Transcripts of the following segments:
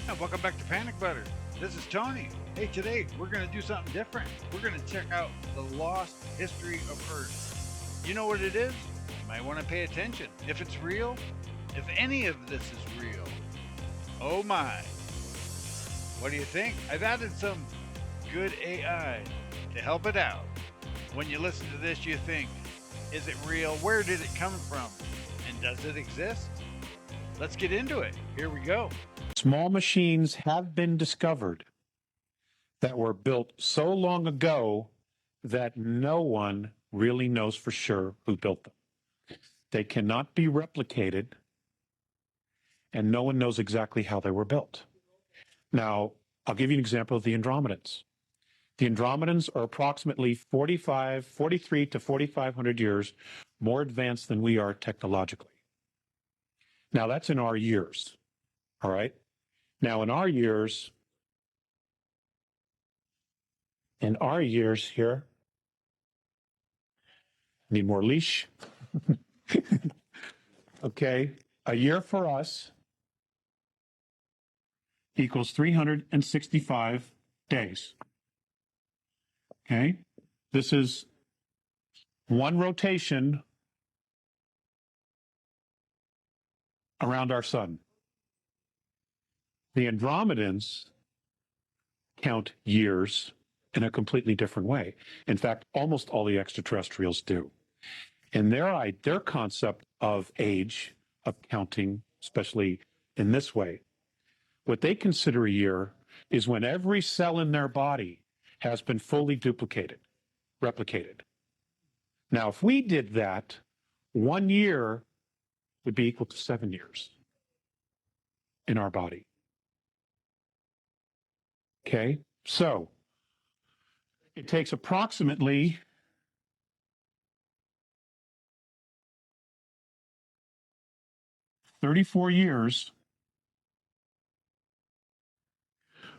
And welcome back to Panic Butter. This is Tony. Hey, today we're going to do something different. We're going to check out the lost history of Earth. You know what it is? You might want to pay attention. If it's real, if any of this is real. Oh my. What do you think? I've added some good AI to help it out. When you listen to this, you think, is it real? Where did it come from? And does it exist? Let's get into it. Here we go. Small machines have been discovered that were built so long ago that no one really knows for sure who built them. They cannot be replicated, and no one knows exactly how they were built. Now, I'll give you an example of the Andromedans. The Andromedans are approximately 43 to 4,500 years more advanced than we are technologically. Now, that's in our years, all right? Now, in our years here, need more leash. Okay, a year for us equals 365 days. Okay, this is one rotation around our sun. The Andromedans count years in a completely different way. In fact, almost all the extraterrestrials do. And their concept of age, of counting, especially in this way, what they consider a year is when every cell in their body has been fully replicated. Now, if we did that, 1 year would be equal to 7 years in our body. Okay, so it takes approximately 34 years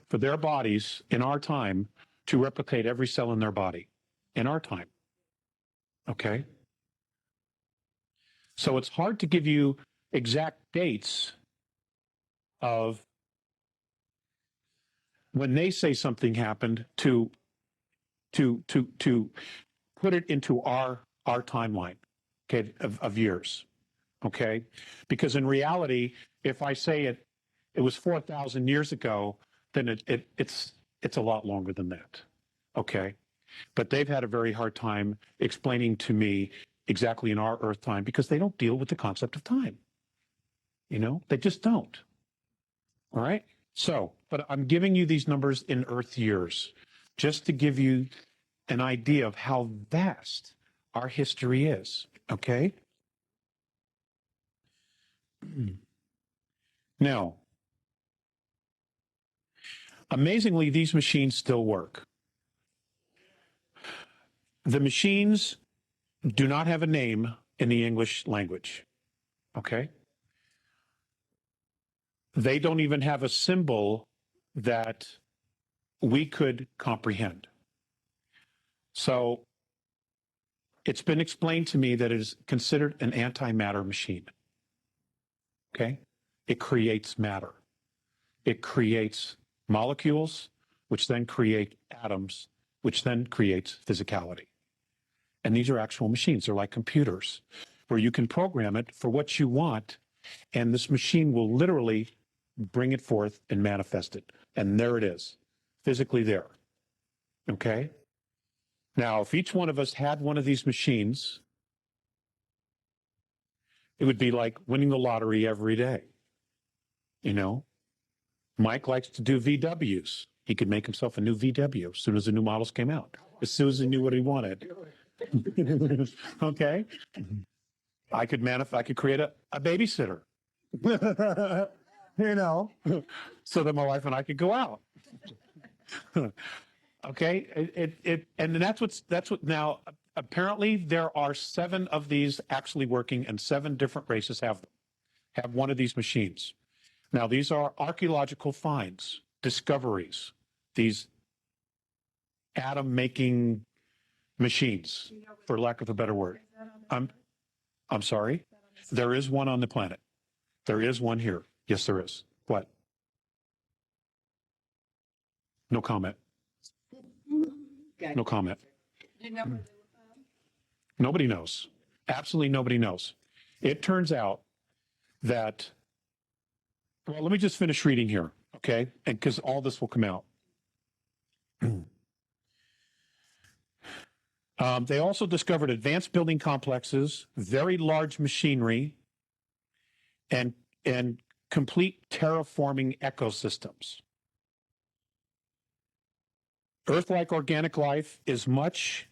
for their bodies in our time to replicate every cell in their body in our time. Okay? So it's hard to give you exact dates of when they say something happened to put it into our timeline, okay, of years, okay? Because in reality, if I say it was 4,000 years ago, then it's a lot longer than that, okay? But they've had a very hard time explaining to me exactly in our Earth time because they don't deal with the concept of time. You know, they just don't. All right? So, but I'm giving you these numbers in Earth years just to give you an idea of how vast our history is, okay? Now, amazingly, these machines still work. The machines do not have a name in the English language, okay? They don't even have a symbol that we could comprehend. So it's been explained to me that it is considered an antimatter machine. Okay? It creates matter. It creates molecules, which then create atoms, which then creates physicality. And these are actual machines. They're like computers where you can program it for what you want, and this machine will literally bring it forth and manifest it. And there it is, physically there. Okay? Now, if each one of us had one of these machines, it would be like winning the lottery every day. You know, Mike likes to do VWs. He could make himself a new VW as soon as the new models came out, as soon as he knew what he wanted. Okay? I could create a babysitter. You know, so that my wife and I could go out. Okay, and that's what now. Apparently, there are 7 of these actually working, and 7 different races have one of these machines. Now, these are archaeological finds, discoveries, these atom-making machines, for lack of a better word. I'm sorry. There is one on the planet. There is one here. Yes, there is. What? No comment. No comment. Nobody knows. Absolutely nobody knows. It turns out that, well, let me just finish reading here, okay? And because all this will come out. They also discovered advanced building complexes, very large machinery, and complete terraforming ecosystems. Earth-like organic life is much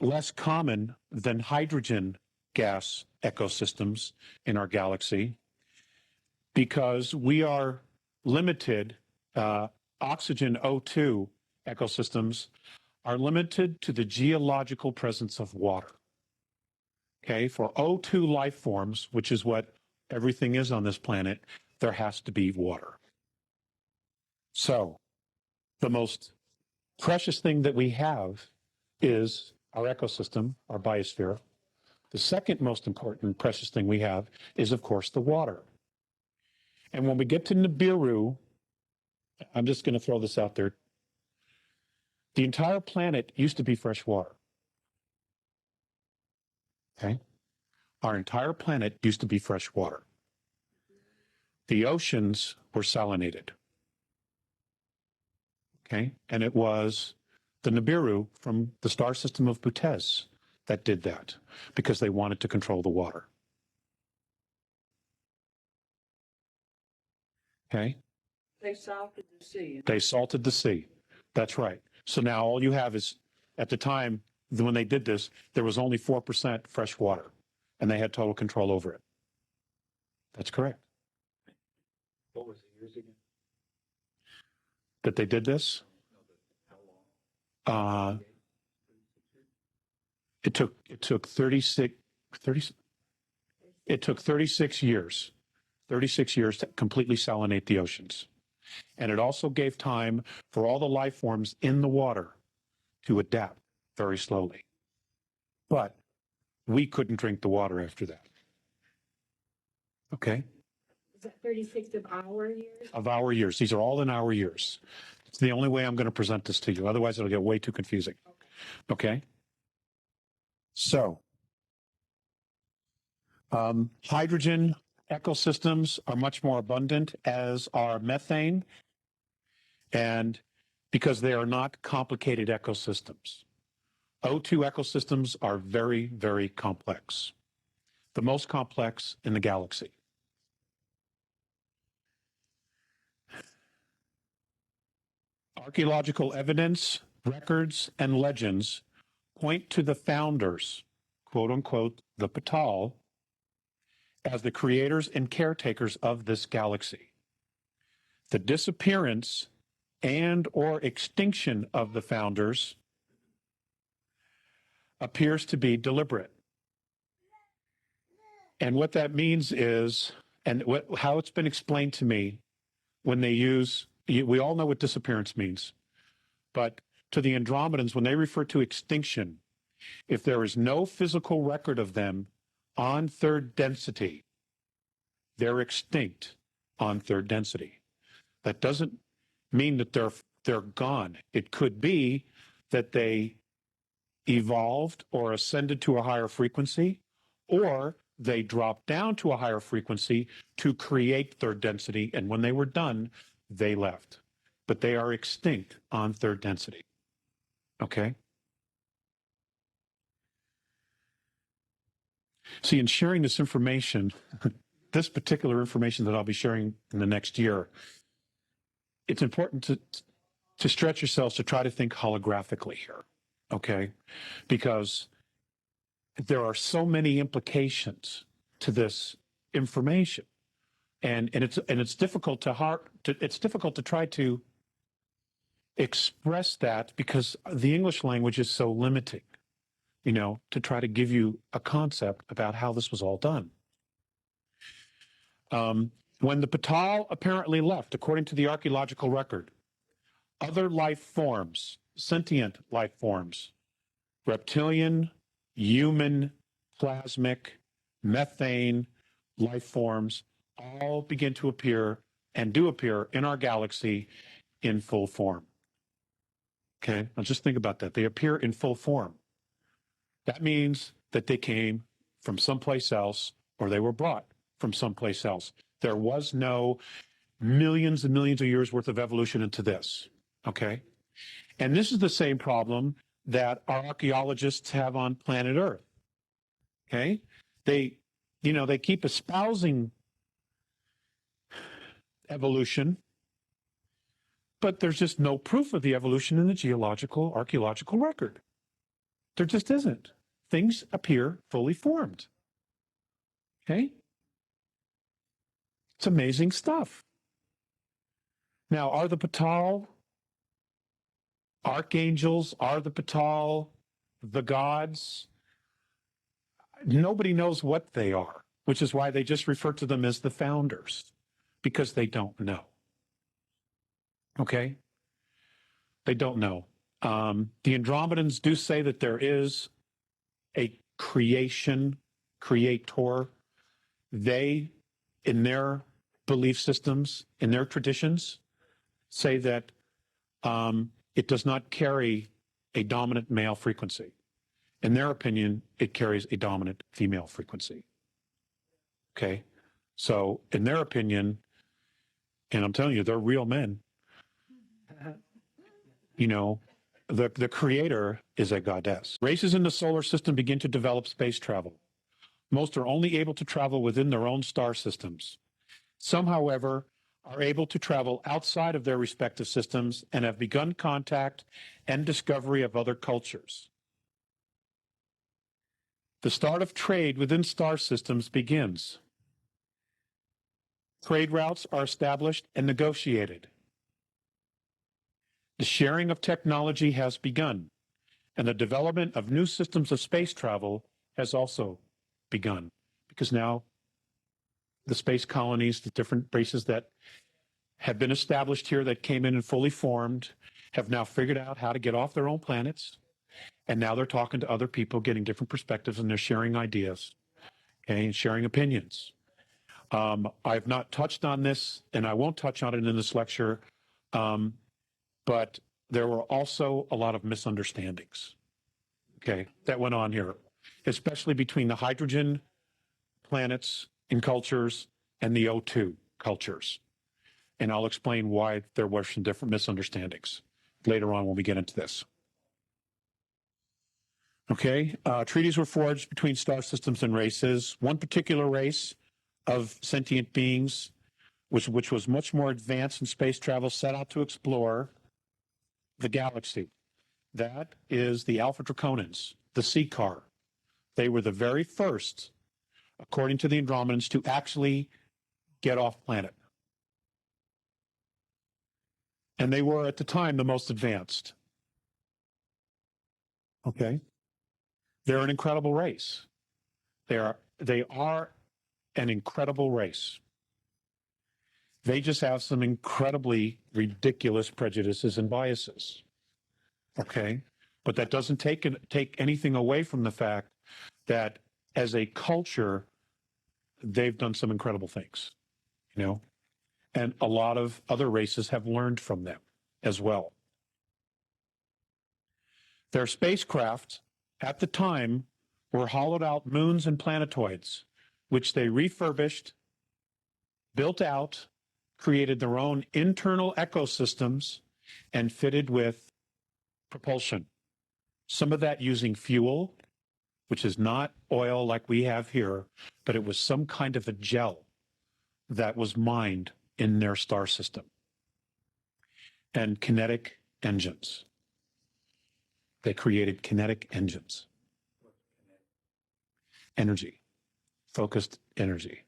less common than hydrogen gas ecosystems in our galaxy because we are limited. Oxygen O2 ecosystems are limited to the geological presence of water. Okay, for O2 life forms, which is what everything is on this planet, there has to be water. So the most precious thing that we have is our ecosystem, our biosphere. The second most important precious thing we have is, of course, the water. And when we get to Nibiru, I'm just going to throw this out there. The entire planet used to be fresh water. Okay? Our entire planet used to be fresh water. The oceans were salinated. Okay? And it was the Nibiru from the star system of Butez that did that because they wanted to control the water. Okay? They salted the sea. They salted the sea. That's right. So now all you have is, at the time when they did this, there was only 4% fresh water, and they had total control over it. That's correct. What was the years again? That they did this? How long? It took 36 years. 36 years to completely salinate the oceans. And it also gave time for all the life forms in the water to adapt very slowly. But we couldn't drink the water after that. Okay? Is that 36 of our years? Of our years. These are all in our years. It's the only way I'm going to present this to you. Otherwise, it'll get way too confusing. Okay? So, hydrogen ecosystems are much more abundant, as are methane, and because they are not complicated ecosystems. O2 ecosystems are very, very complex, the most complex in the galaxy. Archaeological evidence, records, and legends point to the founders, quote unquote, the Patal, as the creators and caretakers of this galaxy. The disappearance and or extinction of the founders appears to be deliberate. And what that means is, and how it's been explained to me, when they use, we all know what disappearance means, but to the Andromedans, when they refer to extinction, if there is no physical record of them on third density, they're extinct on third density. That doesn't mean that they're gone. It could be that they evolved or ascended to a higher frequency, or they dropped down to a higher frequency to create third density, and when they were done, they left. But they are extinct on third density. Okay? See, in sharing this information, this particular information that I'll be sharing in the next year, it's important to stretch yourselves to try to think holographically here, okay? Because there are so many implications to this information, and it's difficult to try to express that because the English language is so limiting, you know, to try to give you a concept about how this was all done. When the Patal apparently left, according to the archaeological record, other life forms, sentient life forms, reptilian, human, plasmic, methane life forms, all begin to appear and do appear in our galaxy in full form. Okay, now just think about that. They appear in full form. That means that they came from someplace else or they were brought from someplace else. There was no millions and millions of years worth of evolution into this. Okay, and this is the same problem that our archaeologists have on planet Earth. Okay, they keep espousing evolution, but there's just no proof of the evolution in the geological, archaeological record. There just isn't. Things appear fully formed. Okay? It's amazing stuff. Now, are the Patal archangels? Are the Patal the gods? Nobody knows what they are, which is why they just refer to them as the founders, because they don't know. Okay? They don't know. The Andromedans do say that there is a creator. They, in their belief systems, in their traditions, say that it does not carry a dominant male frequency. In their opinion, it carries a dominant female frequency. Okay? So, in their opinion, and I'm telling you, they're real men. You know, the creator is a goddess. Races in the solar system begin to develop space travel. Most are only able to travel within their own star systems. Some, however, are able to travel outside of their respective systems and have begun contact and discovery of other cultures. The start of trade within star systems begins. Trade routes are established and negotiated. The sharing of technology has begun, and the development of new systems of space travel has also begun, because now the space colonies, the different races that have been established here that came in and fully formed, have now figured out how to get off their own planets, and now they're talking to other people, getting different perspectives, and they're sharing ideas, okay, and sharing opinions. I've not touched on this, and I won't touch on it in this lecture, but there were also a lot of misunderstandings, okay, that went on here, especially between the hydrogen planets and cultures and the O2 cultures. And I'll explain why there were some different misunderstandings later on when we get into this. Okay, treaties were forged between star systems and races. One particular race of sentient beings, which was much more advanced in space travel, set out to explore the galaxy. That is the Alpha Draconans, the Seeker. They were the very first, according to the Andromedans, to actually get off planet. And they were at the time the most advanced. Okay? They're an incredible race. They are an incredible race. They just have some incredibly ridiculous prejudices and biases. Okay? But that doesn't take anything away from the fact that as a culture, they've done some incredible things, you know? And a lot of other races have learned from them as well. Their spacecraft at the time were hollowed out moons and planetoids, which they refurbished, built out, created their own internal ecosystems, and fitted with propulsion. Some of that using fuel, which is not oil like we have here, but it was some kind of a gel that was mined in their star system. And kinetic engines. They created kinetic engines. Energy, focused energy.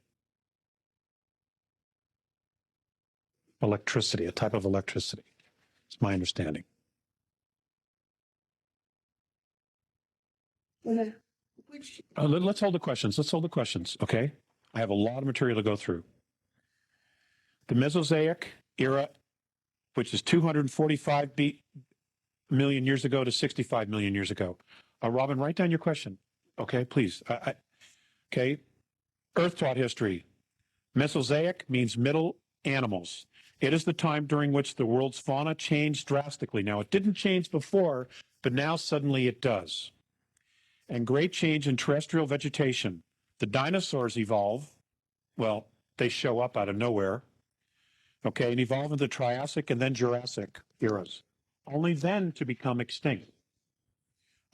Electricity, a type of electricity. It's my understanding. Let's hold the questions. Let's hold the questions, okay? I have a lot of material to go through. The Mesozoic era, which is 245 million years ago to 65 million years ago. Robin, write down your question, okay, please. Okay, Earth taught history. Mesozoic means middle animals. It is the time during which the world's fauna changed drastically. Now, it didn't change before, but now suddenly it does. And great change in terrestrial vegetation. The dinosaurs evolve. Well, they show up out of nowhere. Okay, and evolve in the Triassic and then Jurassic eras, only then to become extinct.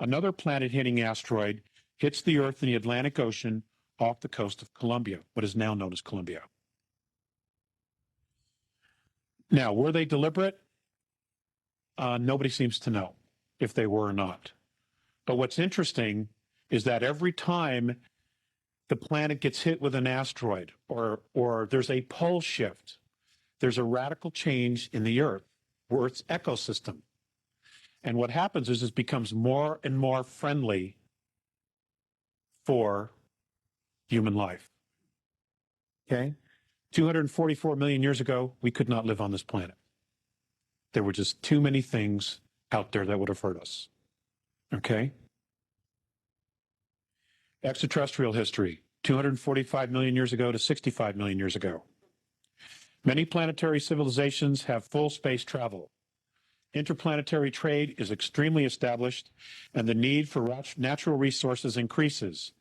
Another planet-hitting asteroid hits the Earth in the Atlantic Ocean off the coast of Colombia, what is now known as Colombia. Now, were they deliberate? Nobody seems to know if they were or not. But what's interesting is that every time the planet gets hit with an asteroid or there's a pole shift, there's a radical change in the Earth's ecosystem. And what happens is it becomes more and more friendly for human life. Okay? 244 million years ago, we could not live on this planet. There were just too many things out there that would have hurt us. Okay? Extraterrestrial history, 245 million years ago to 65 million years ago. Many planetary civilizations have full space travel. Interplanetary trade is extremely established, and the need for natural resources increases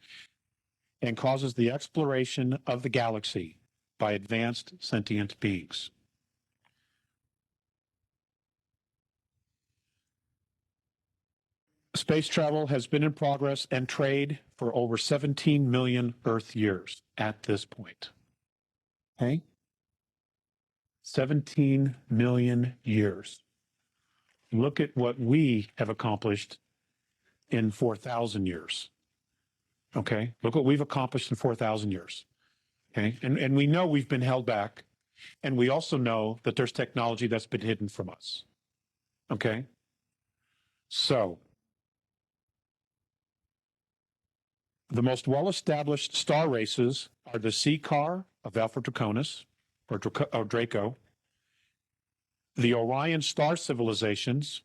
and causes the exploration of the galaxy by advanced sentient beings. Space travel has been in progress and trade for over 17 million Earth years at this point. Okay? 17 million years. Look at what we have accomplished in 4,000 years. Okay? Look what we've accomplished in 4,000 years. Okay? And we know we've been held back, and we also know that there's technology that's been hidden from us. Okay? So, the most well-established star races are the C car of Alpha Draconis, or Draco, the Orion star civilizations,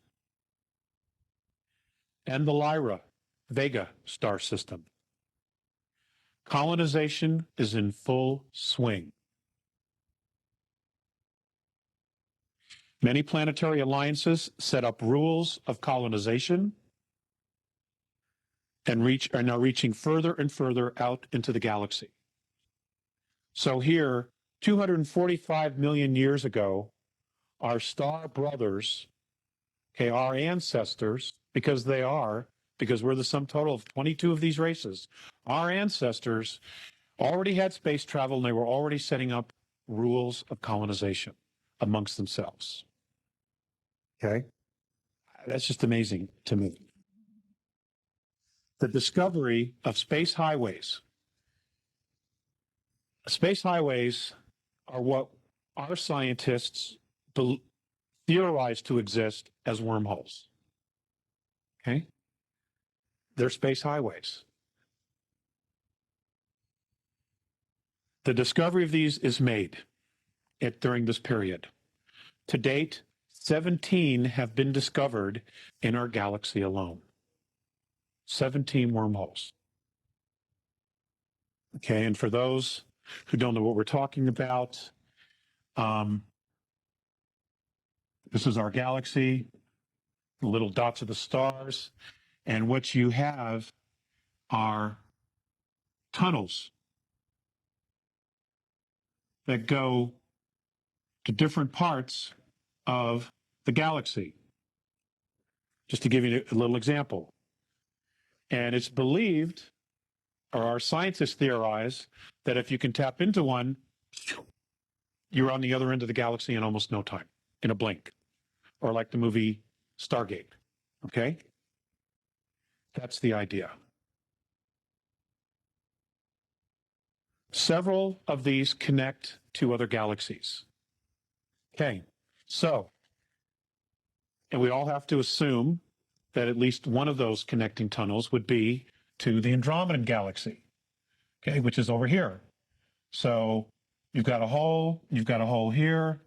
and the Lyra Vega star system. Colonization is in full swing. Many planetary alliances set up rules of colonization and are now reaching further and further out into the galaxy. So here, 245 million years ago, our star brothers, okay, our ancestors, because we're the sum total of 22 of these races, our ancestors already had space travel and they were already setting up rules of colonization amongst themselves. Okay? That's just amazing to me. The discovery of space highways. Space highways are what our scientists theorize to exist as wormholes. Okay? They're space highways. The discovery of these is made during this period. To date, 17 have been discovered in our galaxy alone. 17 wormholes. Okay, and for those who don't know what we're talking about, this is our galaxy, the little dots of the stars, and what you have are tunnels that go to different parts of the galaxy. Just to give you a little example. And it's believed, or our scientists theorize, that if you can tap into one, you're on the other end of the galaxy in almost no time, in a blink. Or like the movie Stargate. Okay? That's the idea. Several of these connect to other galaxies. Okay, so, and we all have to assume that at least one of those connecting tunnels would be to the Andromedan galaxy, okay, which is over here. So you've got a hole here.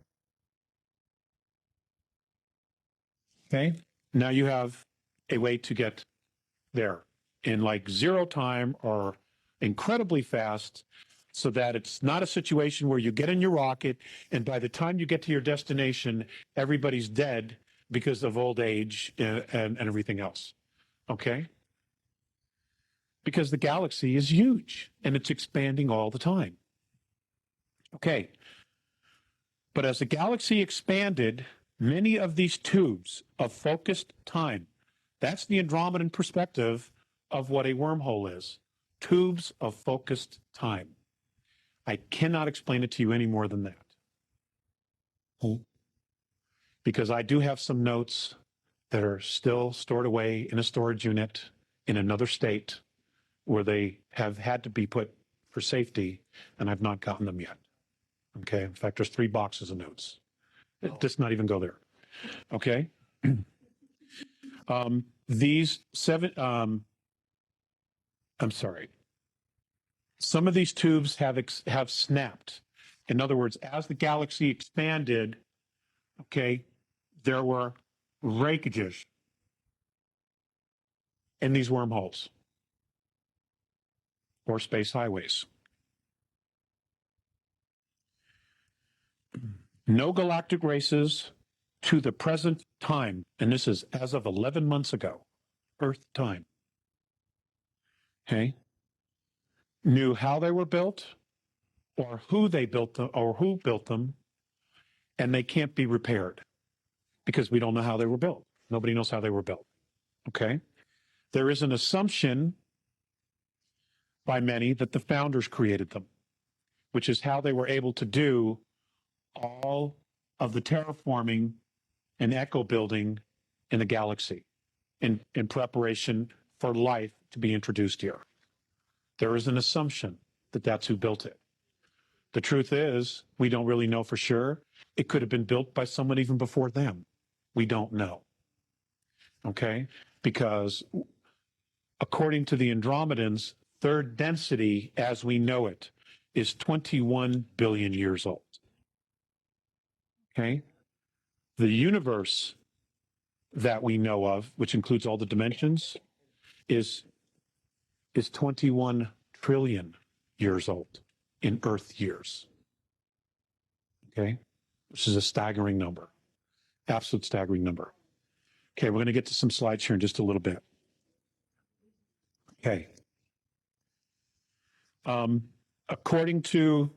Okay, now you have a way to get there in like zero time or incredibly fast so that it's not a situation where you get in your rocket and by the time you get to your destination, everybody's dead because of old age and everything else. Okay? Because the galaxy is huge and it's expanding all the time. Okay. But as the galaxy expanded, many of these tubes of focused time, that's the Andromedan perspective of what a wormhole is. Tubes of focused time. I cannot explain it to you any more than that. Because I do have some notes that are still stored away in a storage unit in another state where they have had to be put for safety, and I've not gotten them yet. Okay. In fact, there's 3 boxes of notes. It does not even go there. Okay. These 7, I'm sorry. Some of these tubes have snapped. In other words, as the galaxy expanded, okay, there were breakages in these wormholes or space highways. No galactic races to the present time, and this is as of 11 months ago, Earth time, okay, knew how they were built or who they built them or who built them, and they can't be repaired because we don't know how they were built. Nobody knows how they were built, okay? There is an assumption by many that the founders created them, which is how they were able to do all of the terraforming and echo building in the galaxy in preparation for life to be introduced here. There is an assumption that that's who built it. The truth is, we don't really know for sure. It could have been built by someone even before them. We don't know. Okay? Because according to the Andromedans, third density as we know it is 21 billion years old. Okay? The universe that we know of, which includes all the dimensions, is 21 trillion years old in Earth years. Okay? Which is a staggering number. Absolute staggering number. Okay, we're going to get to some slides here in just a little bit. Okay. According to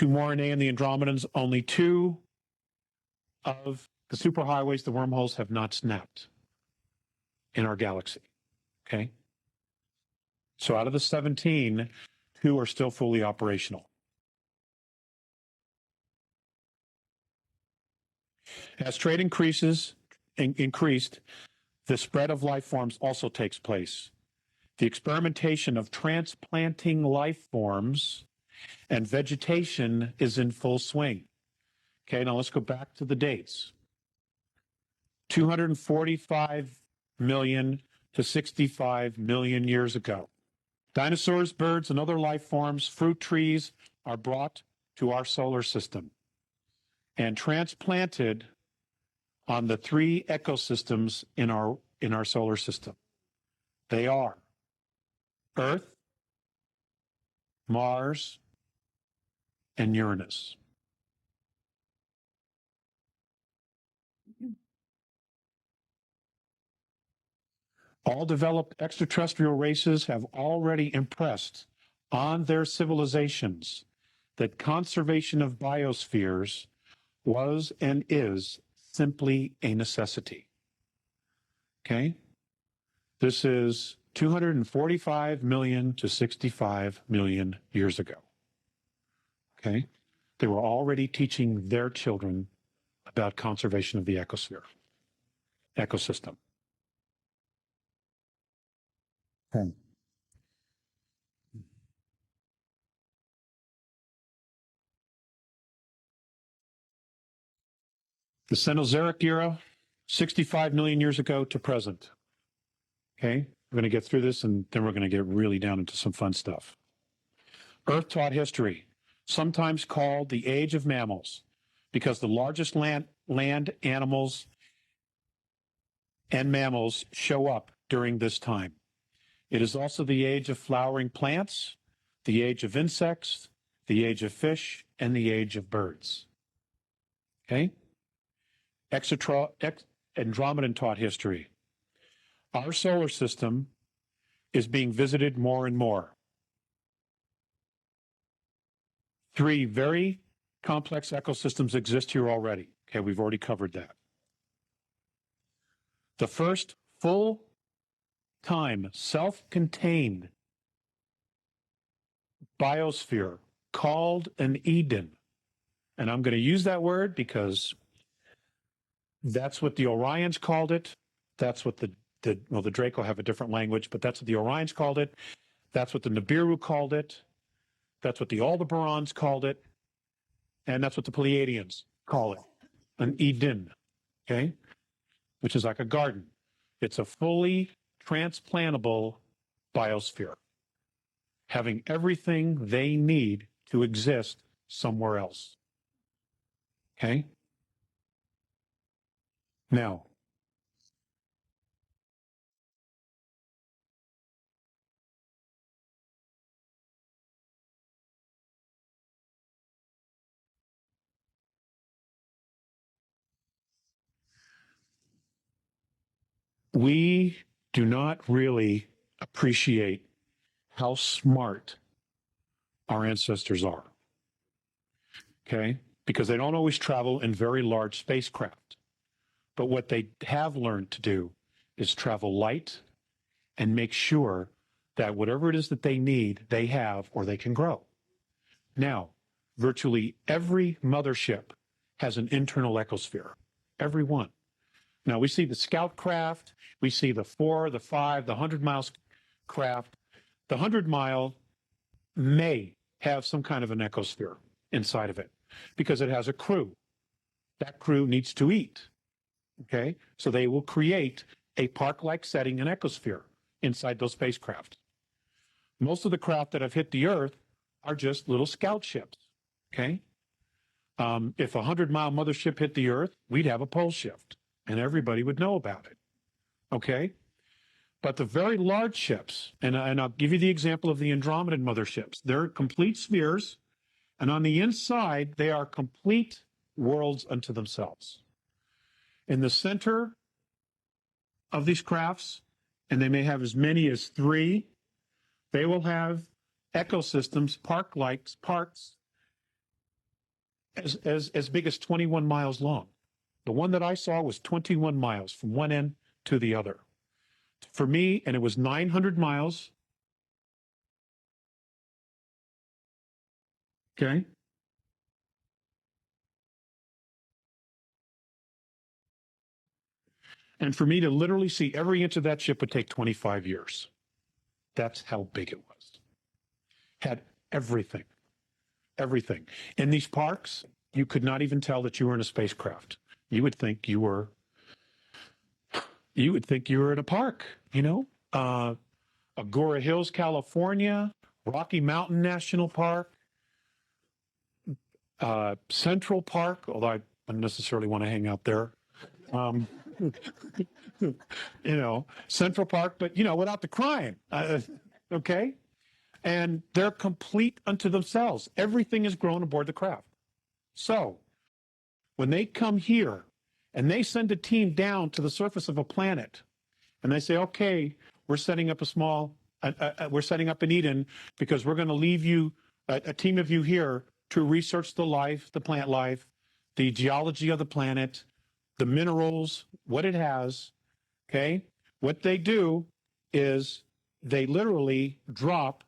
Morine and the Andromedans, only 2 of the superhighways, the wormholes, have not snapped in our galaxy. Okay. So out of the 17, 2 are still fully operational. As trade increased, the spread of life forms also takes place. The experimentation of transplanting life forms and vegetation is in full swing. Okay, now let's go back to the dates. 245 million to 65 million years ago. Dinosaurs, birds, and other life forms, fruit trees, are brought to our solar system and transplanted on the 3 ecosystems in our solar system. They are Earth, Mars, and Uranus. All developed extraterrestrial races have already impressed on their civilizations that conservation of biospheres was and is simply a necessity. Okay? This is 245 million to 65 million years ago. Okay? They were already teaching their children about conservation of the ecosystem. Okay. The Cenozoic era, 65 million years ago to present. Okay, we're going to get through this and then we're going to get really down into some fun stuff. Earth taught history, sometimes called the age of mammals, because the largest land animals and mammals show up during this time. It is also the age of flowering plants, the age of insects, the age of fish, and the age of birds. Okay? Andromedan taught history. Our solar system is being visited more and more. 3 very complex ecosystems exist here already. Okay, we've already covered that. The first full-time, self-contained biosphere called an Eden. And I'm going to use that word because that's what the Orions called it. That's what the Draco have a different language, but that's what the Orions called it. That's what the Nibiru called it. That's what the Aldebarans called it. And that's what the Pleiadians call it, an Eden, okay? Which is like a garden. It's a fully transplantable biosphere, having everything they need to exist somewhere else, okay? Now, we do not really appreciate how smart our ancestors are, okay? Because they don't always travel in very large spacecraft. But what they have learned to do is travel light and make sure that whatever it is that they need, they have or they can grow. Now, virtually every mothership has an internal ecosphere, every one. Now, we see the scout craft, we see the 4, the 5, the 100-mile craft. The 100-mile may have some kind of an ecosphere inside of it because it has a crew. That crew needs to eat, okay? So they will create a park-like setting, an ecosphere inside those spacecraft. Most of the craft that have hit the Earth are just little scout ships, okay? If a 100-mile mothership hit the Earth, we'd have a pole shift, and everybody would know about it, okay? But the very large ships, and I'll give you the example of the Andromedan motherships, they're complete spheres, and on the inside, they are complete worlds unto themselves. In the center of these crafts, and they may have as many as 3, they will have ecosystems, parks, as big as 21 miles long. The one that I saw was 21 miles from one end to the other. For me, and it was 900 miles. Okay. And for me to literally see every inch of that ship would take 25 years. That's how big it was. Had everything. Everything. In these parks, you could not even tell that you were in a spacecraft. You would think you were in a park, you know? Agora Hills, California, Rocky Mountain National Park, Central Park, although I don't necessarily want to hang out there. You know, Central Park, but, you know, without the crime, okay? And they're complete unto themselves. Everything is grown aboard the craft. So when they come here and they send a team down to the surface of a planet and they say, okay, we're setting up we're setting up an Eden because we're going to leave you, a team of you here to research the life, the plant life, the geology of the planet, the minerals, what it has, okay? What they do is they literally drop,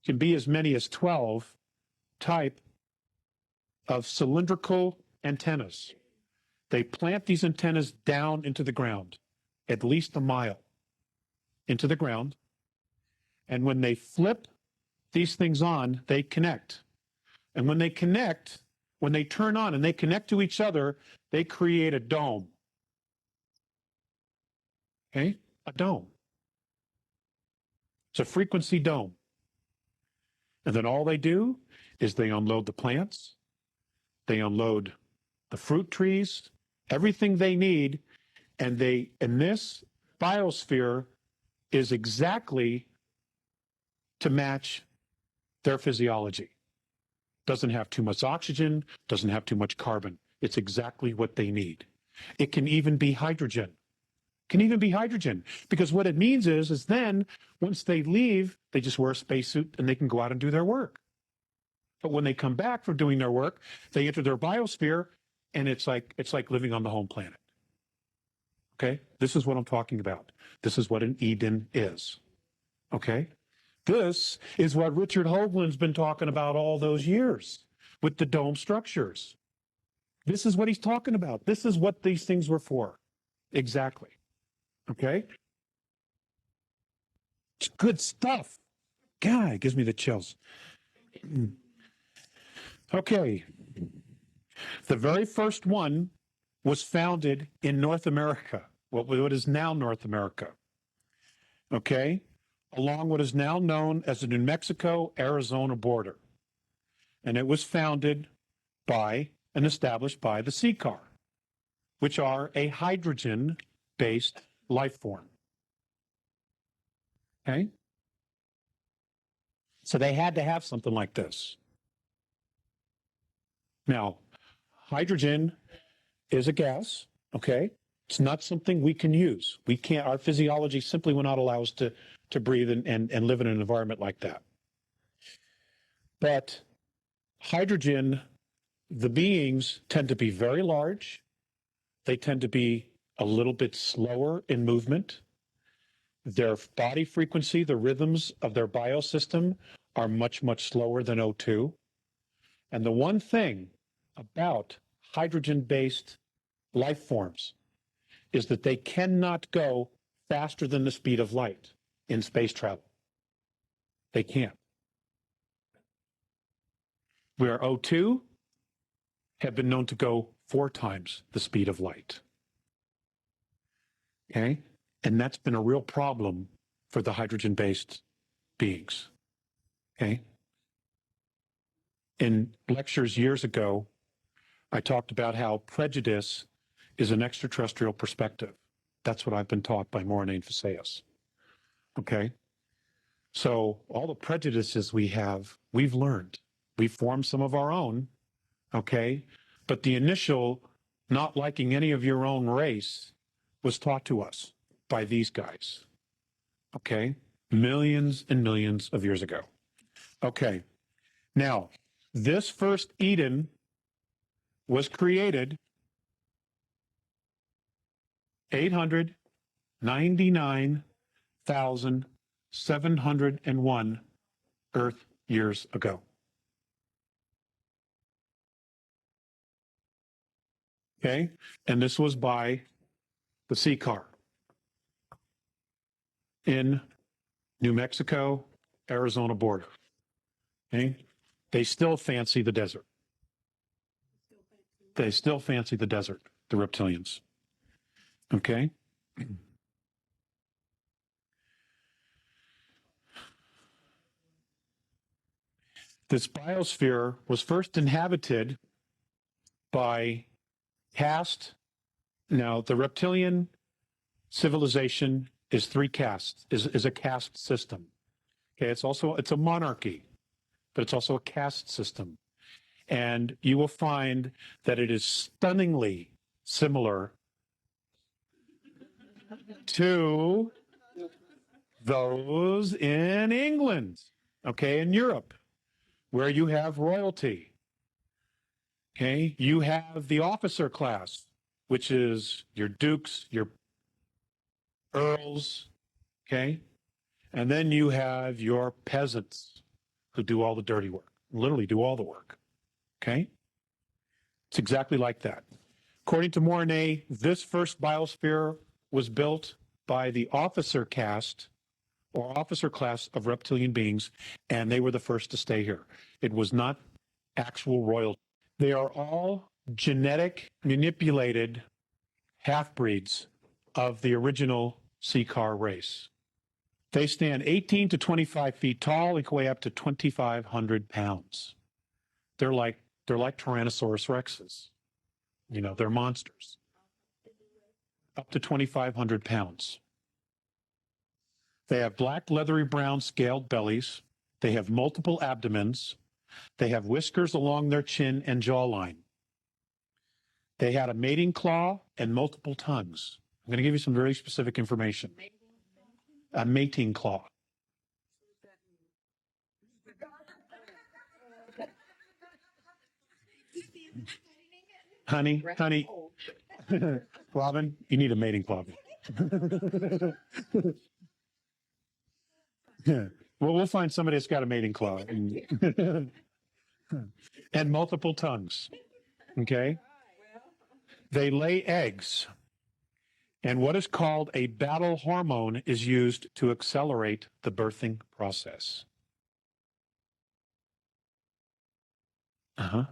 can be as many as 12 type of cylindrical antennas. They plant these antennas down into the ground, at least a mile into the ground. And when they flip these things on, they connect. And when they connect, when they turn on and they connect to each other, they create a dome. Okay? A dome. It's a frequency dome. And then all they do is they unload the plants, they unload the fruit trees, everything they need, and this biosphere is exactly to match their physiology. Doesn't have too much oxygen, doesn't have too much carbon. It's exactly what they need. It can even be hydrogen. Can even be hydrogen, because what it means is then once they leave, they just wear a spacesuit and they can go out and do their work. But when they come back from doing their work, they enter their biosphere, and it's like living on the home planet. Okay, this is what I'm talking about. This is what an Eden is. Okay, this is what Richard Hoagland's been talking about all those years with the dome structures. This is what he's talking about. This is what these things were for. Exactly. Okay? It's good stuff. God, it gives me the chills. Okay. The very first one was founded in North America, what is now North America. Okay? Along what is now known as the New Mexico-Arizona border. And it was founded by and established by the CCAR, which are a hydrogen-based life form. Okay? So they had to have something like this. Now, hydrogen is a gas, okay? It's not something we can use. We can't, our physiology simply will not allow us to breathe and live in an environment like that. But hydrogen, the beings tend to be very large. They tend to be a little bit slower in movement. Their body frequency, the rhythms of their biosystem are much, much slower than O2. And the one thing about hydrogen-based life forms is that they cannot go faster than the speed of light in space travel. They can't. Where O2 have been known to go 4 times the speed of light. Okay? And that's been a real problem for the hydrogen-based beings. Okay? In lectures years ago, I talked about how prejudice is an extraterrestrial perspective. That's what I've been taught by Morine and Faseus. Okay? So all the prejudices we have, we've learned. We've formed some of our own, okay? But the initial not liking any of your own race was taught to us by these guys, okay? Millions and millions of years ago. Okay, now, this first Eden was created 899,701 Earth years ago. Okay, and this was by the CCAR in New Mexico, Arizona border. Okay, they still fancy the desert. They still fancy the desert, the reptilians. Okay. This biosphere was first inhabited by caste. Now, the reptilian civilization is 3 castes, is a caste system. Okay, it's a monarchy, but it's also a caste system. And you will find that it is stunningly similar to those in England, okay, in Europe, where you have royalty. Okay, you have the officer class, which is your dukes, your earls, okay? And then you have your peasants who do all the dirty work, literally do all the work, okay? It's exactly like that. According to Morine, this first biosphere was built by the officer caste or officer class of reptilian beings, and they were the first to stay here. It was not actual royalty. They are all genetic manipulated half-breeds of the original CCAR race. They stand 18 to 25 feet tall and weigh up to 2,500 pounds. They're like Tyrannosaurus rexes. You know, they're monsters. Up to 2,500 pounds. They have black, leathery brown scaled bellies, They have multiple abdomens. They have whiskers along their chin and jawline. They had a mating claw and multiple tongues. I'm going to give you some very specific information. A mating claw. Honey, Robin, you need a mating claw. Yeah. Well, we'll find somebody that's got a mating claw and, and multiple tongues. Okay. They lay eggs. And what is called a battle hormone is used to accelerate the birthing process. Uh-huh.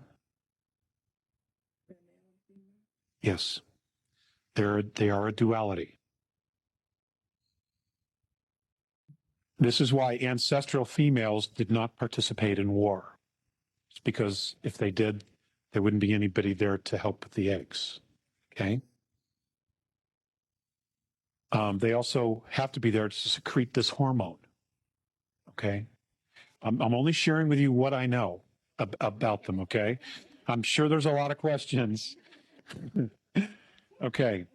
Yes. They are a duality. This is why ancestral females did not participate in war. It's because if they did, there wouldn't be anybody there to help with the eggs. Okay. They also have to be there to secrete this hormone. Okay. I'm only sharing with you what I know about them. Okay. I'm sure there's a lot of questions. Okay.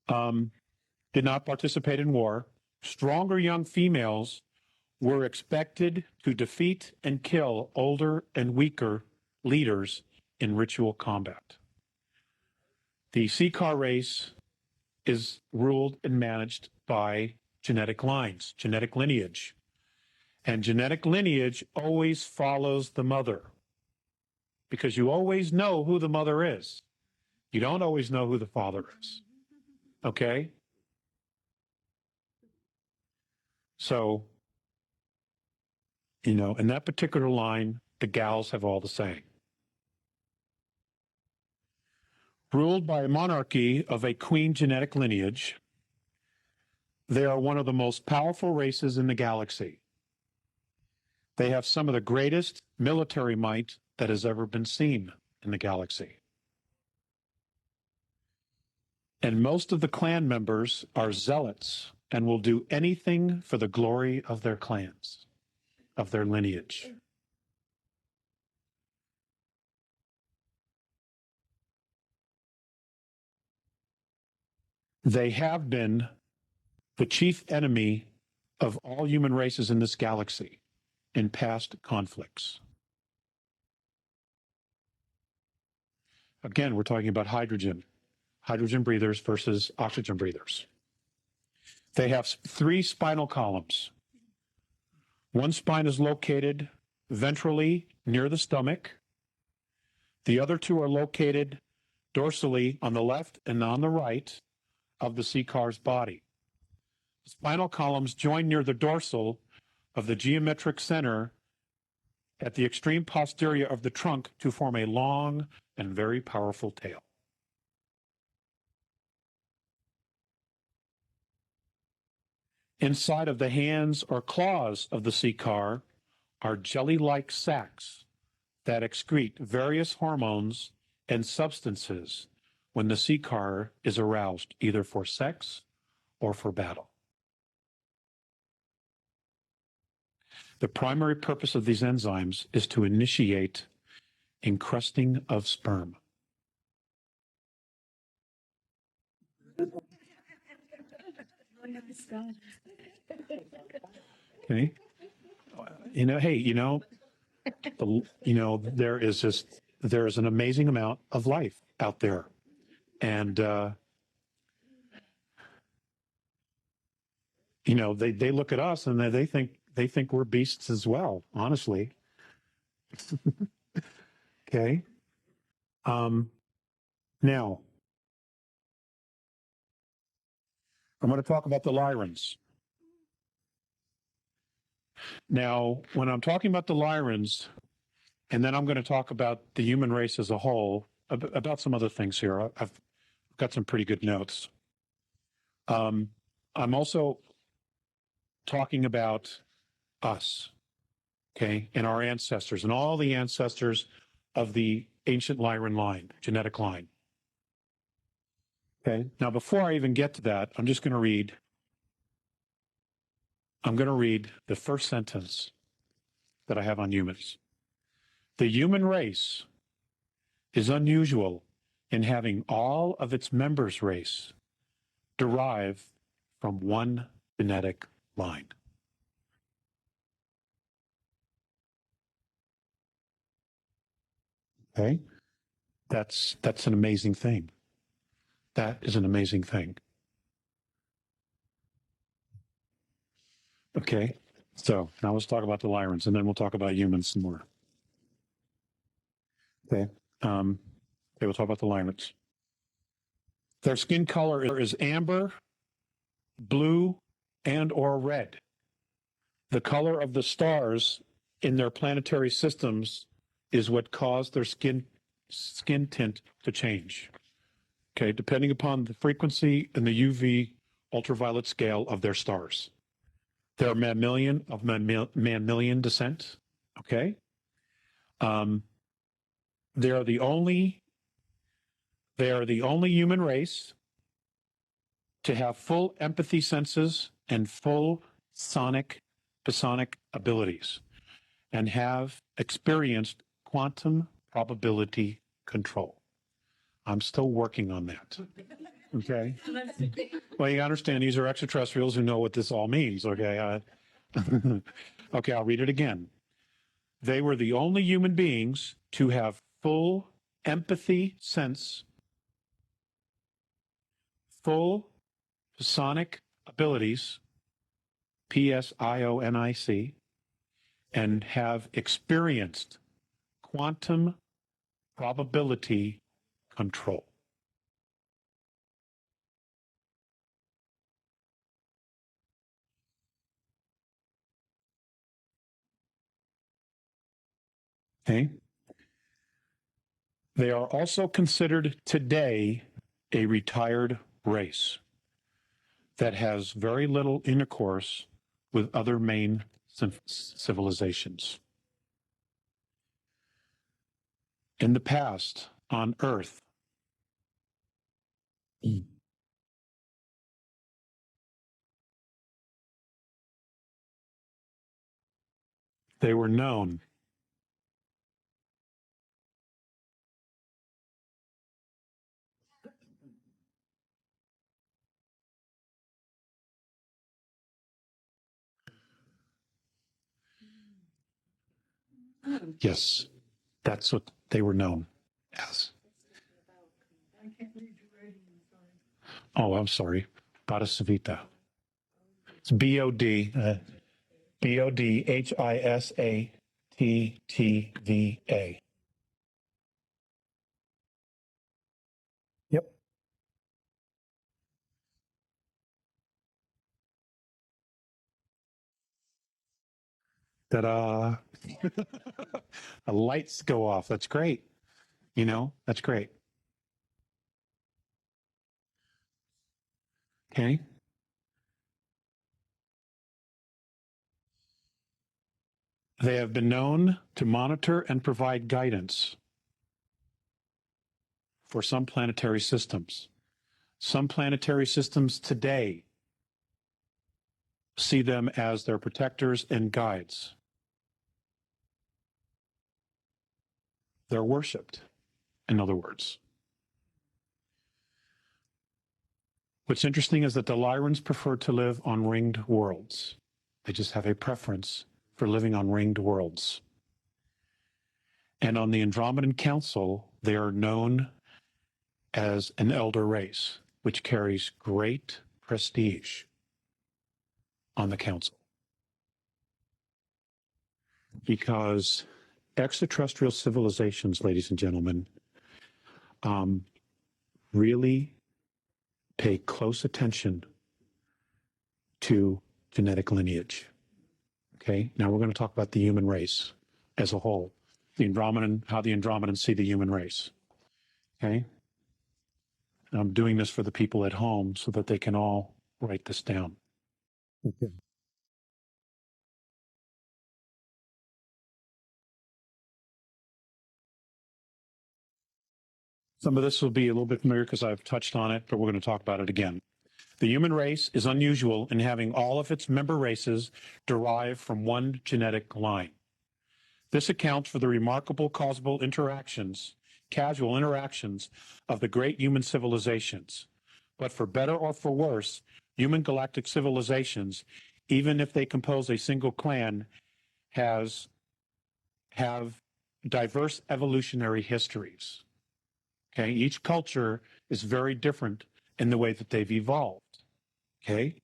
Did not participate in war. Stronger young females were expected to defeat and kill older and weaker leaders in ritual combat. The Seeker race is ruled and managed by genetic lines, genetic lineage. And genetic lineage always follows the mother because you always know who the mother is. You don't always know who the father is. Okay? So, in that particular line, the gals have all the saying. Ruled by a monarchy of a queen genetic lineage, they are one of the most powerful races in the galaxy. They have some of the greatest military might that has ever been seen in the galaxy. And most of the clan members are zealots and will do anything for the glory of their clans, of their lineage. They have been the chief enemy of all human races in this galaxy in past conflicts. Again, we're talking about hydrogen breathers versus oxygen breathers. They have 3 spinal columns. One spine is located ventrally near the stomach. The other 2 are located dorsally on the left and on the right of the Seeker's body. The spinal columns join near the dorsal of the geometric center at the extreme posterior of the trunk to form a long and very powerful tail. Inside of the hands or claws of the Seeker are jelly-like sacs that excrete various hormones and substances when the Seeker is aroused, either for sex or for battle. The primary purpose of these enzymes is to initiate encrusting of sperm. Okay. There is an amazing amount of life out there. And, they look at us and they think we're beasts as well, honestly. Okay. Now, I'm going to talk about the Lyrans. Now, when I'm talking about the Lyrans, and then I'm going to talk about the human race as a whole, about some other things here. I've got some pretty good notes. I'm also talking about us, okay, and our ancestors and all the ancestors of the ancient Lyran line, genetic line. Okay, now before I even get to that, I'm going to read the first sentence that I have on humans. The human race is unusual in having all of its members' race derive from one genetic line. Okay? That's an amazing thing. That is an amazing thing. Okay? So now let's talk about the Lyrans, and then we'll talk about humans some more. Okay? Okay, we'll talk about the Lyrans. Their skin color is amber, blue, and or red. The color of the stars in their planetary systems is what caused their skin tint to change. Okay, depending upon the frequency and the UV ultraviolet scale of their stars. They're mammalian of mammalian descent. Okay, they are the only human race to have full empathy senses and full psionic abilities, and have experienced quantum probability control. I'm still working on that. Okay. Well, you understand these are extraterrestrials who know what this all means. Okay. Okay, I'll read it again. They were the only human beings to have full empathy sense, full psionic abilities, psionic, and have experienced quantum probability control. Okay. They are also considered today a retired race that has very little intercourse with other main civilizations. In the past, on Earth, they were known Yes, that's what they were known as. Oh, I'm sorry. Bodhisavita. It's Bodhisattva. Yep. Ta-da. The lights go off. That's great. That's great. Okay. They have been known to monitor and provide guidance for some planetary systems. Some planetary systems today see them as their protectors and guides. They're worshipped, in other words. What's interesting is that the Lyrans prefer to live on ringed worlds. They just have a preference for living on ringed worlds. And on the Andromedan Council, they are known as an elder race, which carries great prestige on the council. Because extraterrestrial civilizations, ladies and gentlemen, really pay close attention to genetic lineage. Okay, now we're going to talk about the human race as a whole, how the Andromedans see the human race. Okay, and I'm doing this for the people at home so that they can all write this down. Okay. Some of this will be a little bit familiar because I've touched on it, but we're going to talk about it again. The human race is unusual in having all of its member races derive from one genetic line. This accounts for the remarkable casual interactions of the great human civilizations. But for better or for worse, human galactic civilizations, even if they compose a single clan, have diverse evolutionary histories. Okay, each culture is very different in the way that they've evolved. Okay,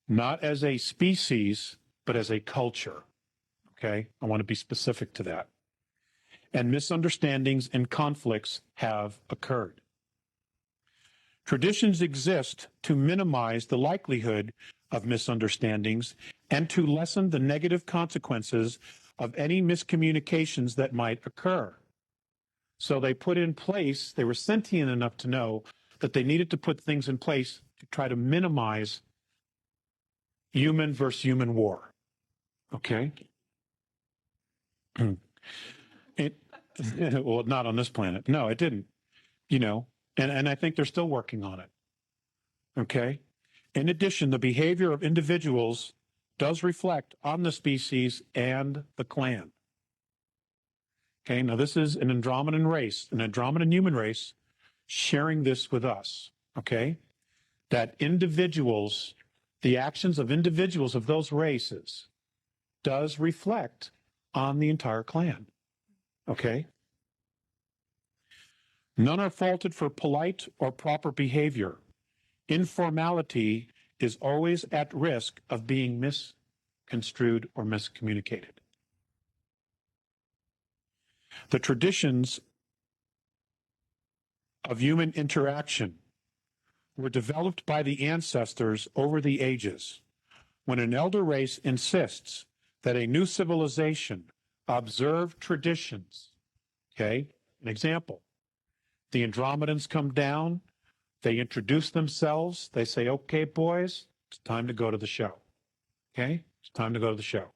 not as a species, but as a culture. Okay, I want to be specific to that. And misunderstandings and conflicts have occurred. Traditions exist to minimize the likelihood of misunderstandings and to lessen the negative consequences of any miscommunications that might occur. So they put in place, they were sentient enough to know that they needed to put things in place to try to minimize human versus human war. Okay? Well, not on this planet. No, it didn't. You know, and I think they're still working on it. Okay? In addition, the behavior of individuals does reflect on the species and the clan. Okay, now this is an Andromedan race, an Andromedan human race sharing this with us. Okay? That individuals, the actions of individuals of those races does reflect on the entire clan. Okay? None are faulted for polite or proper behavior. Informality is always at risk of being misconstrued or miscommunicated. The traditions of human interaction were developed by the ancestors over the ages. When an elder race insists that a new civilization observe traditions, okay, an example, the Andromedans come down, they introduce themselves, they say, okay, boys, it's time to go to the show. Okay, it's time to go to the show.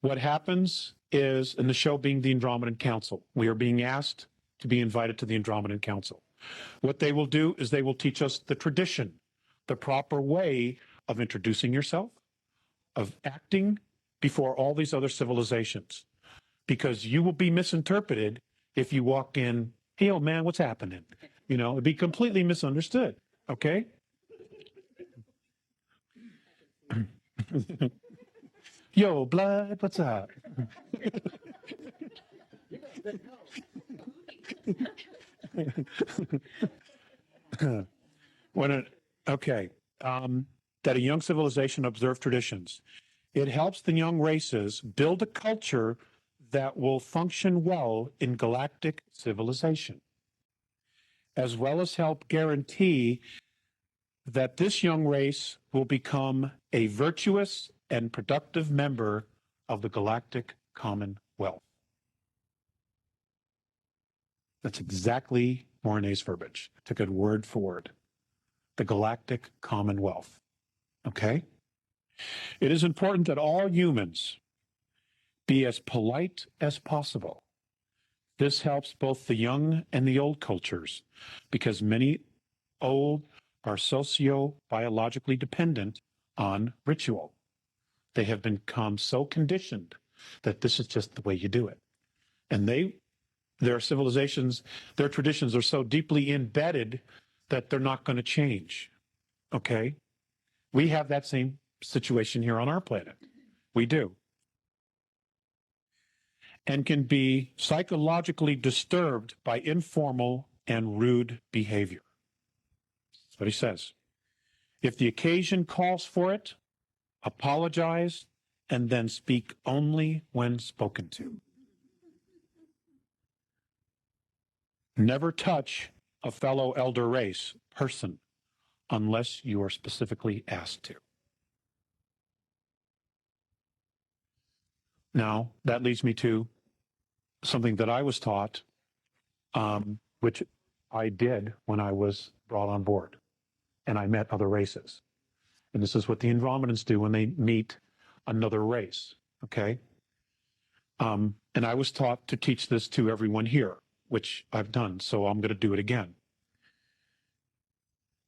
What happens is, in the show being the Andromedan Council, we are being asked to be invited to the Andromedan Council. What they will do is they will teach us the tradition, the proper way of introducing yourself, of acting before all these other civilizations. Because you will be misinterpreted if you walk in, hey, old man, what's happening? You know, it'd be completely misunderstood. Okay? Yo, blood, what's up? That a young civilization observe traditions. It helps the young races build a culture that will function well in galactic civilization, as well as help guarantee that this young race will become a virtuous and productive member of the galactic commonwealth. That's exactly Mornay's verbiage. I took it word for word. The galactic commonwealth. Okay? It is important that all humans be as polite as possible. This helps both the young and the old cultures, because many old are socio-biologically dependent on ritual. They have become so conditioned that this is just the way you do it. And their civilizations, their traditions are so deeply embedded that they're not going to change. Okay? We have that same situation here on our planet. We do. And can be psychologically disturbed by informal and rude behavior. That's what he says. If the occasion calls for it, apologize, and then speak only when spoken to. Never touch a fellow elder race person unless you are specifically asked to. Now, that leads me to something that I was taught, which I did when I was brought on board and I met other races. And this is what the Andromedans do when they meet another race, okay? And I was taught to teach this to everyone here, which I've done, so I'm going to do it again.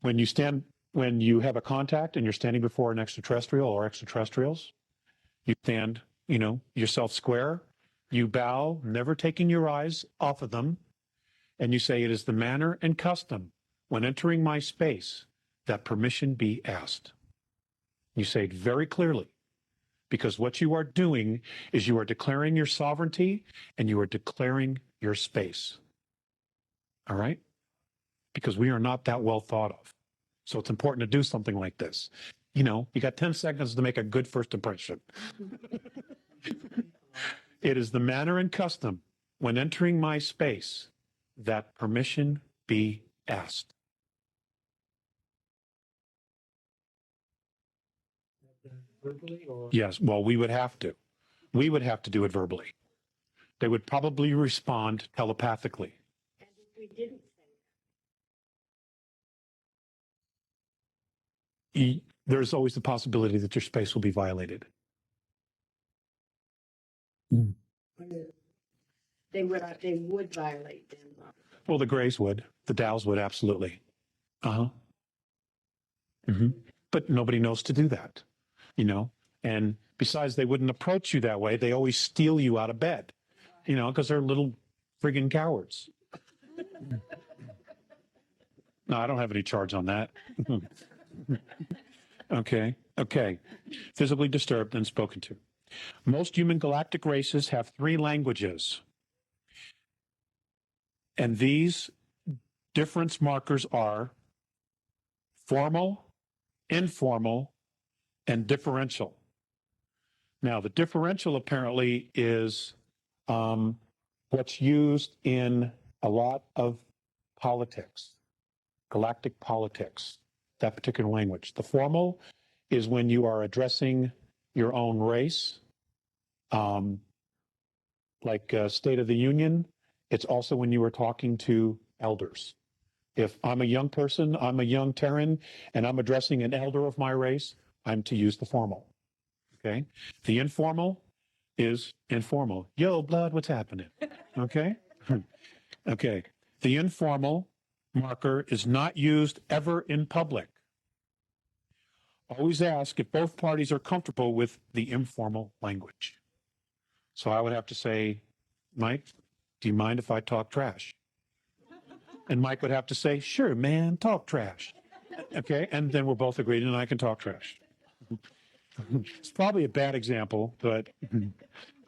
When you have a contact and you're standing before an extraterrestrial or extraterrestrials, You stand, yourself square. You bow, never taking your eyes off of them. And you say, it is the manner and custom when entering my space that permission be asked. You say it very clearly, because what you are doing is you are declaring your sovereignty and you are declaring your space. All right? Because we are not that well thought of. So it's important to do something like this. You got 10 seconds to make a good first impression. It is the manner and custom when entering my space that permission be asked. Verbally or? Yes, well, we would have to. We would have to do it verbally. They would probably respond telepathically. And if we didn't say There's always the possibility that your space will be violated. that, they would violate them. Well, the Greys would. The Dows would, absolutely. Uh-huh. But nobody knows to do that, And besides, they wouldn't approach you that way. They always steal you out of bed, because they're little friggin' cowards. No, I don't have any charge on that. Okay. Physically disturbed and spoken to. Most human galactic races have 3 languages. And these difference markers are formal, informal, and differential. Now, the differential apparently is what's used in a lot of politics, galactic politics, that particular language. The formal is when you are addressing your own race, like State of the Union. It's also when you are talking to elders. If I'm a young person, I'm a young Terran, and I'm addressing an elder of my race, I'm to use the formal. Okay? The informal is informal. Yo, blood, what's happening? Okay? Okay. The informal marker is not used ever in public. Always ask if both parties are comfortable with the informal language. So I would have to say, Mike, do you mind if I talk trash? And Mike would have to say, sure, man, talk trash. Okay, and then we're both agreed and I can talk trash. It's probably a bad example, but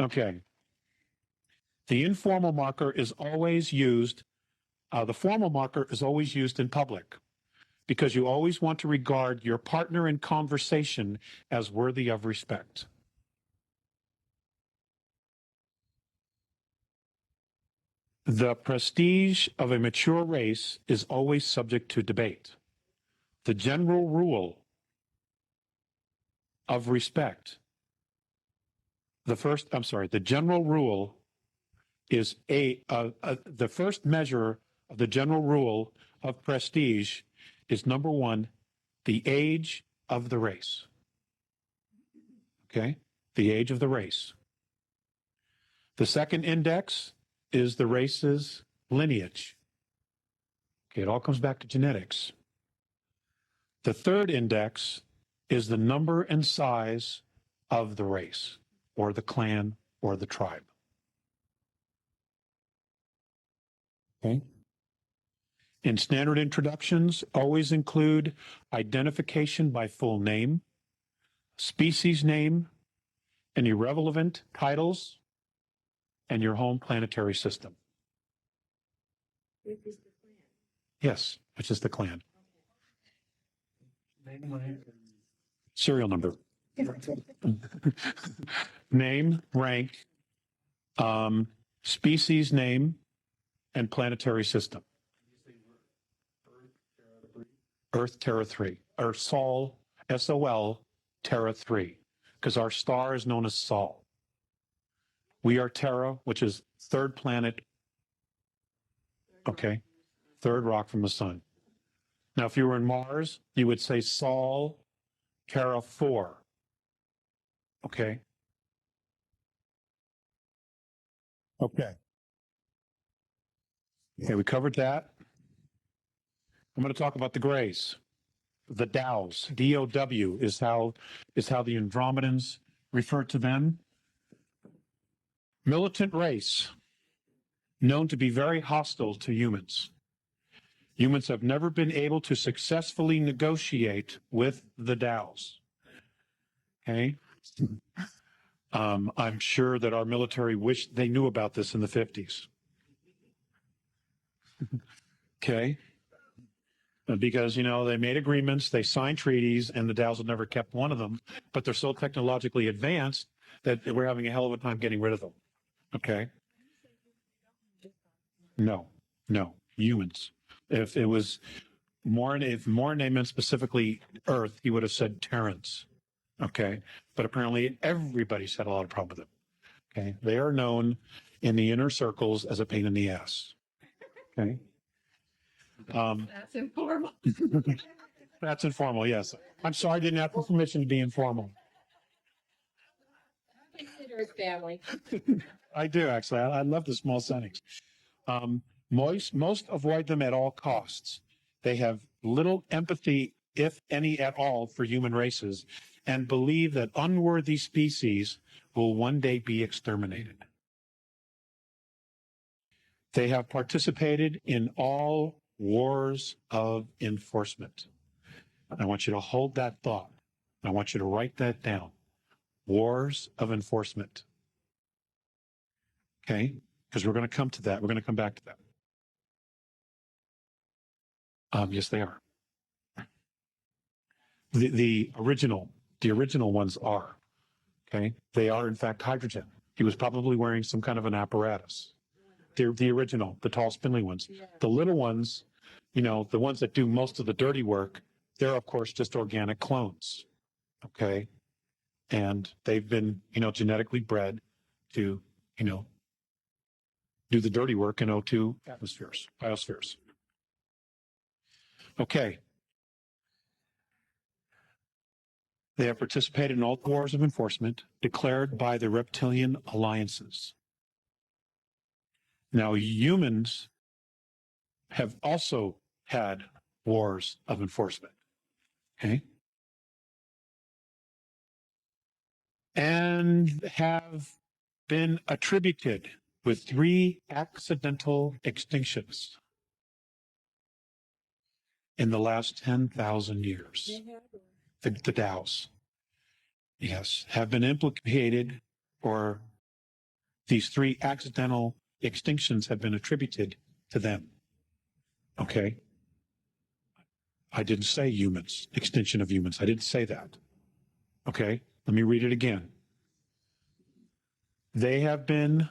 okay. The informal marker is always used, the formal marker is always used in public because you always want to regard your partner in conversation as worthy of respect. The prestige of a mature race is always subject to debate. The general rule of respect, the general rule is the first measure of the general rule of prestige is number 1, the age of the race. Okay? The age of the race. The second index is the race's lineage. Okay, it all comes back to genetics. The third index is the number and size of the race, or the clan, or the tribe. Okay? In standard introductions, always include identification by full name, species name, any relevant titles, and your home planetary system. Which is the plan. Yes, which is the clan. Name, rank, Serial number. Name, rank, species name, and planetary system. Earth, Terra 3, or Sol, S-O-L, Terra 3, because our star is known as Sol. We are Terra, which is third planet, okay, third rock from the sun. Now, if you were in Mars, you would say Sol, Terra 4, okay? Okay. Okay, we covered that. I'm going to talk about the Greys. The Dows, D-O-W, is how the Andromedans refer to them. Militant race, known to be very hostile to humans. Humans have never been able to successfully negotiate with the Dows. Okay? I'm sure that our military wished they knew about this in the 50s. Okay? Because, they made agreements, they signed treaties, and the Dows have never kept one of them, but they're so technologically advanced that we're having a hell of a time getting rid of them. Okay? No, humans. If it was if Morne meant specifically Earth, he would have said Terrans. Okay? But apparently everybody's had a lot of problem with them. Okay? They are known in the inner circles as a pain in the ass. Okay? That's informal. That's informal, yes. I'm sorry I didn't have permission to be informal. Consider it family. I do, actually. I love the small settings. Most avoid them at all costs. They have little empathy, if any at all, for human races, and believe that unworthy species will one day be exterminated. They have participated in all wars of enforcement. I want you to hold that thought. I want you to write that down. Wars of enforcement. Okay? Because we're going to come to that. We're going to come back to that. Yes, they are. The original ones are. Okay? They are, in fact, hydrogen. He was probably wearing some kind of an apparatus. The original, the tall, spindly ones. Yeah. The little ones, the ones that do most of the dirty work, they're, of course, just organic clones. Okay? And they've been, genetically bred to, do the dirty work in O2 biospheres. Okay. They have participated in all wars of enforcement declared by the reptilian alliances. Now, humans have also had wars of enforcement. Okay. And have been attributed with 3 accidental extinctions in the last 10,000 years. The Dows, yes, have been implicated, or these 3 accidental extinctions have been attributed to them. Okay. I didn't say humans, extinction of humans. I didn't say that. Okay. Let me read it again. They have been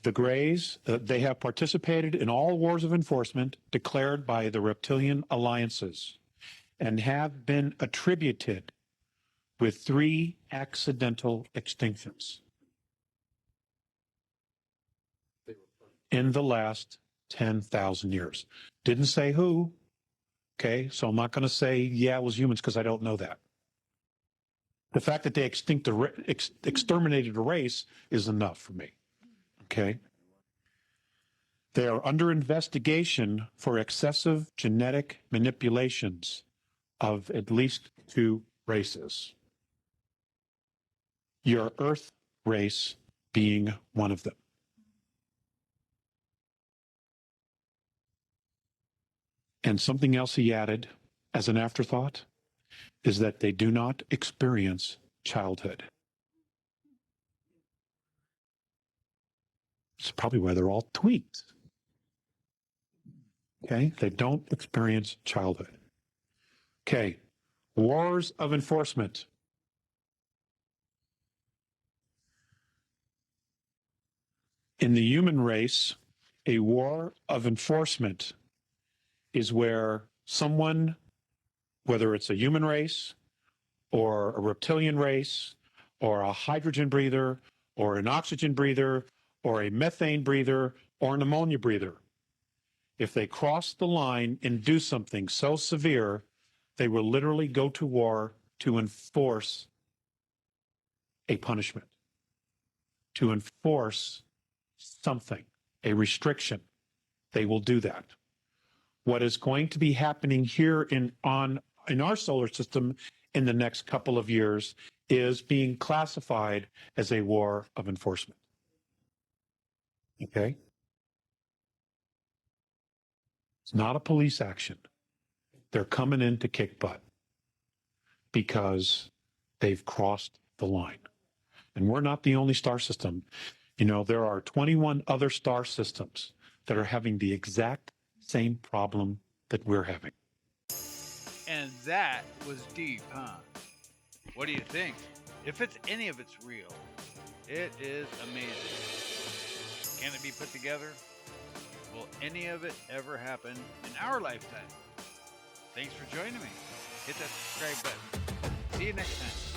the Greys, they have participated in all wars of enforcement declared by the reptilian alliances and have been attributed with 3 accidental extinctions in the last 10,000 years. Didn't say who. Okay, so I'm not going to say, yeah, it was humans, because I don't know that. The fact that they exterminated a race is enough for me. Okay. They are under investigation for excessive genetic manipulations of at least 2 races. Your Earth race being one of them. And something else he added as an afterthought is that they do not experience childhood. It's probably why they're all tweaked. Okay, they don't experience childhood. Okay, wars of enforcement. In the human race, a war of enforcement is where someone, whether it's a human race or a reptilian race or a hydrogen breather or an oxygen breather or a methane breather or an ammonia breather, if they cross the line and do something so severe, they will literally go to war to enforce a punishment, to enforce something, a restriction. They will do that. What is going to be happening here in our solar system in the next couple of years is being classified as a war of enforcement. Okay? It's not a police action. They're coming in to kick butt because they've crossed the line. And we're not the only star system. You know, there are 21 other star systems that are having the exact same problem that we're having. And that was deep, huh? What do you think? If it's any of it's real, it is amazing. Can it be put together? Will any of it ever happen in our lifetime? Thanks for joining me. Hit that subscribe button. See you next time.